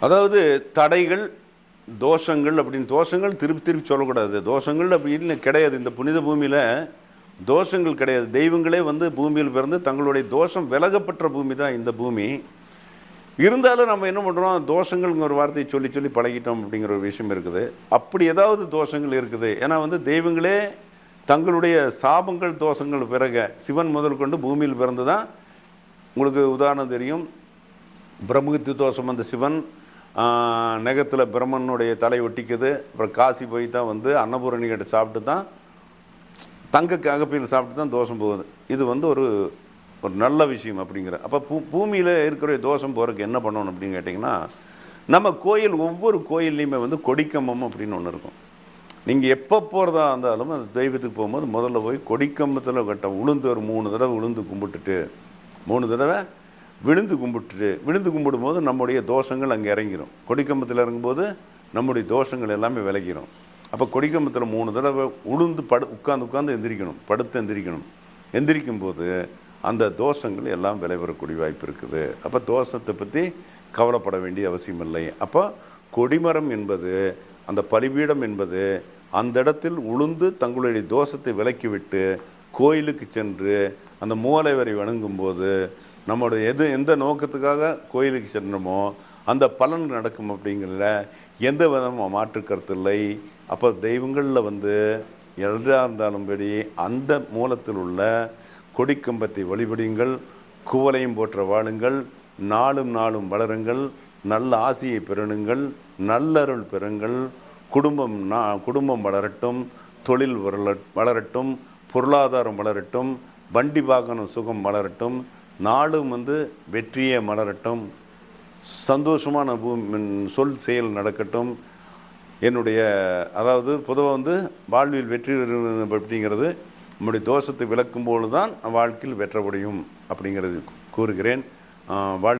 அதாவது தடைகள், தோஷங்கள் அப்படின்னு தோஷங்கள் திருப்பி திருப்பி சொல்லக்கூடாது. தோஷங்கள் அப்படின்னு கிடையாது. இந்த புனித பூமியில தோஷங்கள் கிடையாது. தெய்வங்களே வந்து பூமியில் பிறந்து தங்களுடைய தோஷம் விலகப்பெற்ற பூமி தான் இந்த பூமி. இருந்தாலும் நம்ம என்ன பண்ணுறோம், தோஷங்கள்ங்கிற ஒரு வார்த்தையை சொல்லி சொல்லி பழகிட்டோம் அப்படிங்கிற ஒரு விஷயம் இருக்குது. அப்படி ஏதாவது தோஷங்கள் இருக்குது. ஏன்னா வந்து தெய்வங்களே தங்களுடைய சாபங்கள், தோஷங்கள் பிறக சிவன் முதல் கொண்டு பூமியில் பிறந்து தான் உங்களுக்கு உதாரணம் தெரியும். பிரம்மஹத்தி தோஷம் வந்த சிவன் நெகத்தில் பிரம்மனுடைய தலை ஒட்டிக்குது. அப்புறம் காசி போய் தான் வந்து அன்னபூரணிகிட்ட சாப்பிட்டு தான் தங்க அகப்பையில் சாப்பிட்டு தான் தோஷம் போகுது. இது வந்து ஒரு ஒரு நல்ல விஷயம் அப்படிங்கிற. அப்போ பூமியில் இருக்கிற தோஷம் போகிறதுக்கு என்ன பண்ணணும் அப்படின்னு கேட்டிங்கன்னா, நம்ம கோயில் ஒவ்வொரு கோயில்லையுமே வந்து கொடிக்கம்பம் அப்படின்னு ஒன்று இருக்கும். நீங்கள் எப்போ போகிறதா இருந்தாலும் அந்த தெய்வத்துக்கு போகும்போது முதல்ல போய் கொடிக்கம்பத்தில் கட்ட உளுந்து ஒரு 3 தடவை உளுந்து கும்பிட்டுட்டு 3 தடவை விழுந்து கும்பிடும்போது நம்முடைய தோஷங்கள் அங்கே இறங்கிடும். கொடிக்கம்பத்தில் இறங்கும்போது நம்முடைய தோஷங்கள் எல்லாமே விலகிடும். அப்போ கொடிக்கம்பத்தில் 3 தடவை உளுந்து உட்காந்து எந்திரிக்கணும், படுத்து எந்திரிக்கணும். எந்திரிக்கும் போது அந்த தோஷங்கள் எல்லாம் விளைவரக்கூடிய வாய்ப்பு இருக்குது. அப்போ தோஷத்தை பற்றி கவலைப்பட வேண்டிய அவசியம் இல்லை. அப்போ கொடிமரம் என்பது, அந்த பலிபீடம் என்பது, அந்த இடத்தில் உளுந்து தங்களுடைய தோஷத்தை விலக்கிவிட்டு கோயிலுக்கு சென்று அந்த மூலைவரை வணங்கும்போது நம்முடைய எந்த நோக்கத்துக்காக கோயிலுக்கு சென்றோமோ அந்த பலன் நடக்கும் அப்படிங்கிறத எந்த விதமும் மாற்று கருத்து இல்லை. அப்போ தெய்வங்களில் வந்து எதாக இருந்தாலும் படி அந்த மூலத்தில் உள்ள கொடிக்கம்பத்தை வழிபடுங்கள், குவலையும் போற்ற வாழுங்கள், நாளும் நாளும் வளருங்கள், நல்ல ஆசியை பெறணுங்கள், நல்லருள் பெறுங்கள், குடும்பம் வளரட்டும், தொழில் வளரட்டும், பொருளாதாரம் வளரட்டும், வண்டி வாகனம் சுகம் வளரட்டும், நாடும் வந்து வெற்றியே மலரட்டும், சந்தோஷமான சொல் செயல் நடக்கட்டும். என்னுடைய அதாவது பொதுவாக வந்து வாழ்வில் வெற்றி அப்படிங்கிறது நம்முடைய தோஷத்தை விளக்கும்போது தான் வாழ்க்கையில் வெற்றப்படையும் அப்படிங்கிறது கூறுகிறேன்.